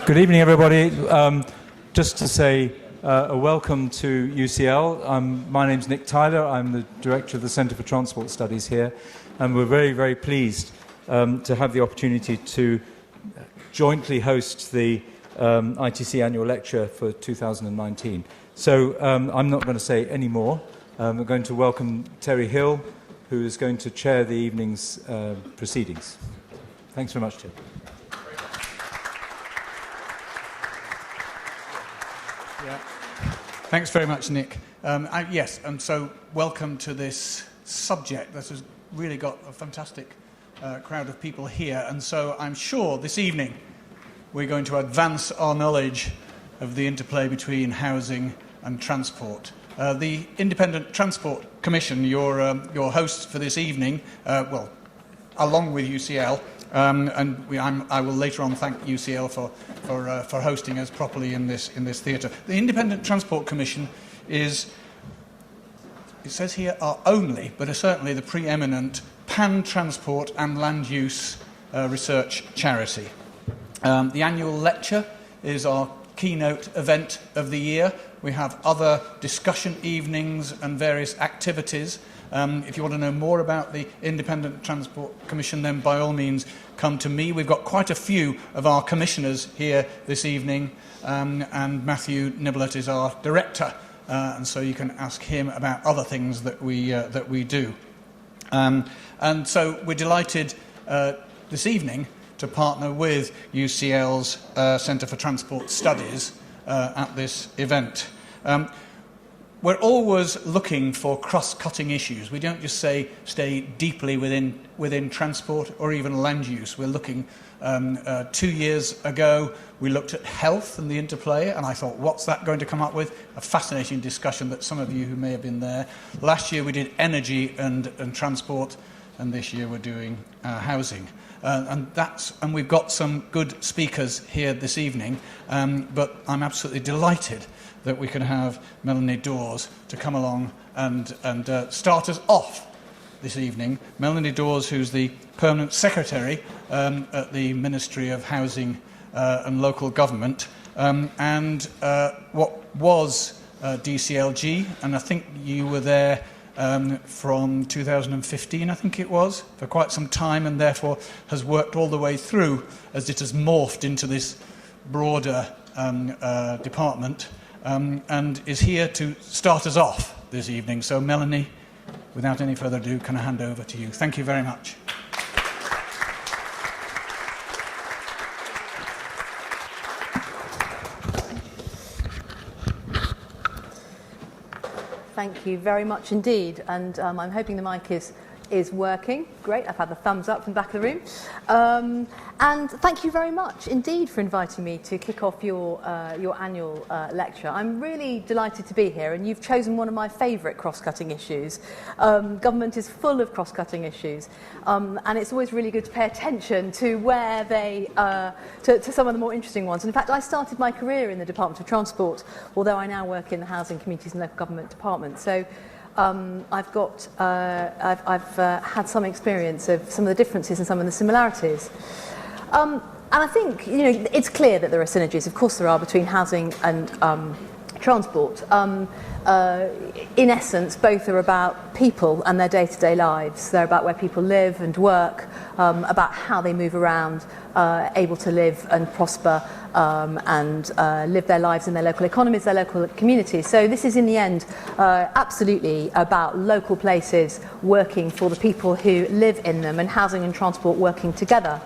Good evening, everybody. Just to say a welcome to UCL. My name's Nick Tyler. I'm the Director of the Centre for Transport Studies here, and we're very, very pleased to have the opportunity to jointly host the ITC Annual Lecture for 2019. So I'm not going to say any more. We're going to welcome Terry Hill, who is going to chair the evening's proceedings. Thanks very much, Terry. Yeah. Thanks very much, Nick. Yes, and so welcome to this subject that has really got a fantastic crowd of people here. And so I'm sure this evening we're going to advance our knowledge of the interplay between housing and transport. The Independent Transport Commission, your hosts for this evening, well, along with UCL, and I will later on thank UCL for hosting us properly in this theatre. The Independent Transport Commission is, it says here, our only, but is certainly the preeminent pan-transport and land use research charity. The annual lecture is our keynote event of the year. We have other discussion evenings and various activities. If you want to know more about the Independent Transport Commission, then by all means come to me. We've got quite a few of our commissioners here this evening, and Matthew Niblett is our director, and so you can ask him about other things that we do. And so we're delighted this evening to partner with UCL's Centre for Transport Studies at this event. We're always looking for cross-cutting issues. We don't just stay deeply within transport or even land use. We're looking, 2 years ago, we looked at health and the interplay, and I thought, what's that going to come up with? A fascinating discussion that some of you who may have been there. Last year we did energy and transport, and this year we're doing housing. And we've got some good speakers here this evening, but I'm absolutely delighted that we can have Melanie Dawes to come along and start us off this evening. Melanie Dawes, who's the Permanent Secretary at the Ministry of Housing and Local Government, and what was DCLG, and I think you were there from 2015, I think it was, for quite some time, and therefore has worked all the way through as it has morphed into this broader department, and is here to start us off this evening. So Melanie, without any further ado, can I hand over to you? Thank you very much. Thank you very much indeed, and I'm hoping the mic is working. Great, I've had the thumbs up from the back of the room. And thank you very much indeed for inviting me to kick off your annual lecture. I'm really delighted to be here, and you've chosen one of my favourite cross-cutting issues. Government is full of cross-cutting issues, and it's always really good to pay attention to where to some of the more interesting ones. And in fact, I started my career in the Department of Transport, although I now work in the Housing, Communities and Local Government Department. So I've had some experience of some of the differences and some of the similarities. And I think, it's clear that there are synergies. Of course there are, between housing and transport. In essence, both are about people and their day-to-day lives. They're about where people live and work, about how they move around, able to live and prosper and live their lives in their local economies, their local communities. So this is, in the end, absolutely about local places working for the people who live in them, and housing and transport working together.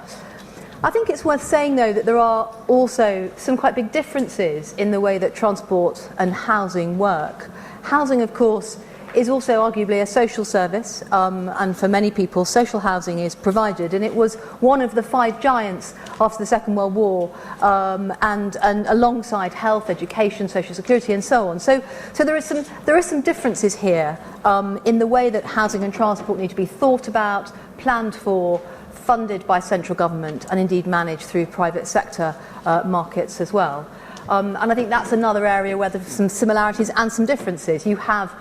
I think it's worth saying, though, that there are also some quite big differences in the way that transport and housing work. Housing, of course, is also arguably a social service, and for many people social housing is provided, and it was one of the 5 giants after the Second World War, and alongside health, education, social security and so on. So there are some differences here in the way that housing and transport need to be thought about, planned for, funded by central government, and indeed managed through private sector markets as well. And I think that's another area where there's some similarities and some differences. You have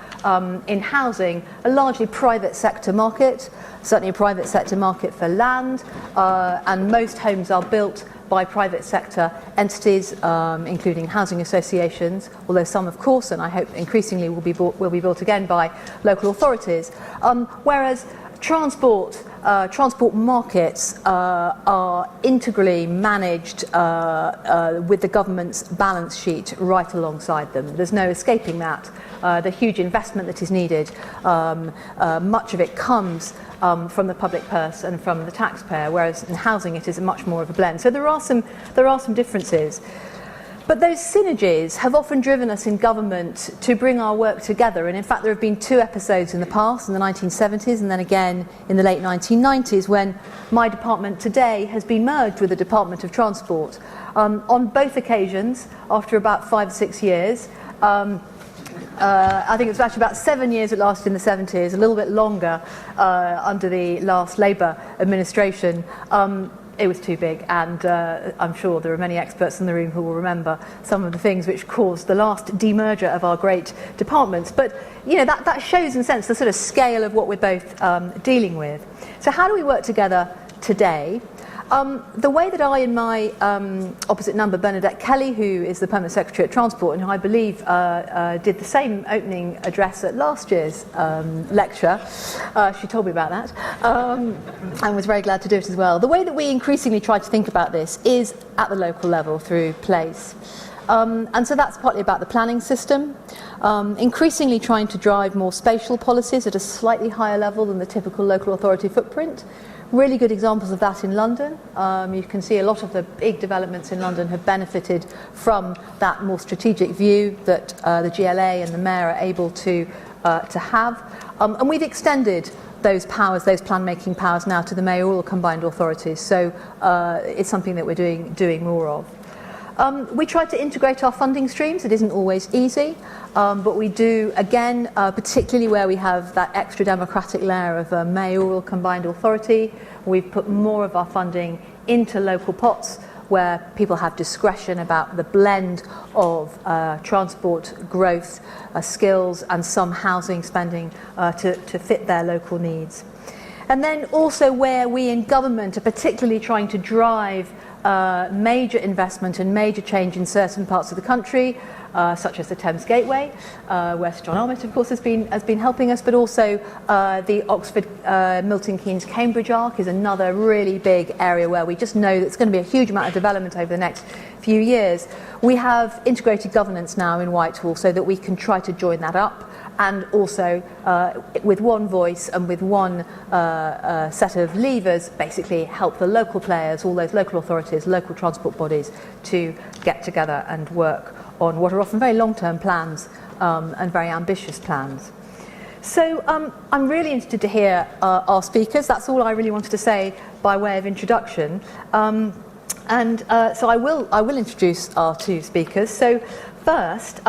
in housing a largely private sector market, certainly a private sector market for land, and most homes are built by private sector entities, including housing associations, although some, of course, and I hope increasingly will be built again by local authorities. Whereas transport markets are integrally managed with the government's balance sheet right alongside them. There's no escaping that. The huge investment that is needed, much of it comes from the public purse and from the taxpayer, whereas in housing it is much more of a blend. So there are some differences. But those synergies have often driven us in government to bring our work together. And in fact, there have been two episodes in the past, in the 1970s and then again in the late 1990s, when my department today has been merged with the Department of Transport. On both occasions, after about 5 or 6 years, I think it was actually about 7 years it lasted in the 70s, a little bit longer under the last Labour administration. It was too big, and I'm sure there are many experts in the room who will remember some of the things which caused the last demerger of our great departments. But you know, that shows in a sense the sort of scale of what we're both dealing with. So how do we work together today? The way that I and my opposite number, Bernadette Kelly, who is the Permanent Secretary at Transport and who I believe did the same opening address at last year's lecture, she told me about that, and was very glad to do it as well. The way that we increasingly try to think about this is at the local level through place. And so that's partly about the planning system, increasingly trying to drive more spatial policies at a slightly higher level than the typical local authority footprint. Really good examples of that in London. You can see a lot of the big developments in London have benefited from that more strategic view that the GLA and the Mayor are able to have. And we've extended those powers, those plan-making powers now to the mayoral combined authorities. So it's something that we're doing more of. We try to integrate our funding streams. It isn't always easy, but we do, again, particularly where we have that extra democratic layer of a mayoral combined authority. We've put more of our funding into local pots where people have discretion about the blend of transport growth, skills, and some housing spending to fit their local needs. And then also where we in government are particularly trying to drive major investment and major change in certain parts of the country, such as the Thames Gateway, where Sir John Armitt, of course, has been helping us, but also the Oxford, Milton Keynes, Cambridge arc is another really big area where we just know that it's going to be a huge amount of development over the next few years. We have integrated governance now in Whitehall so that we can try to join that up, and also with one voice and with one set of levers, basically help the local players, all those local authorities, local transport bodies, to get together and work on what are often very long-term plans and very ambitious plans. So I'm really interested to hear our speakers. That's all I really wanted to say by way of introduction. So I will introduce our two speakers. So first,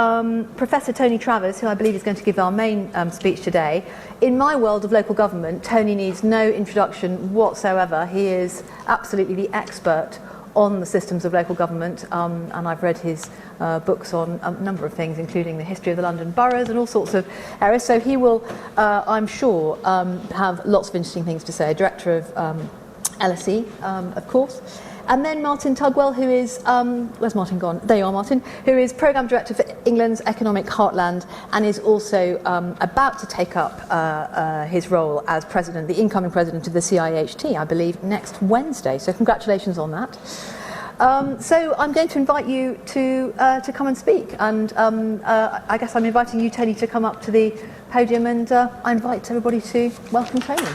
Professor Tony Travers, who I believe is going to give our main speech today. In my world of local government, Tony needs no introduction whatsoever. He is absolutely the expert on the systems of local government, and I've read his books on a number of things, including the history of the London boroughs and all sorts of areas. So he will, I'm sure, have lots of interesting things to say. Director of LSE, of course. And then Martin Tugwell, who is, where's Martin gone? There you are, Martin, who is Programme Director for England's Economic Heartland and is also about to take up his role as President, the incoming President of the CIHT, I believe, next Wednesday. So congratulations on that. So I'm going to invite you to come and speak. And I guess I'm inviting you, Tony, to come up to the podium, and I invite everybody to welcome Tony.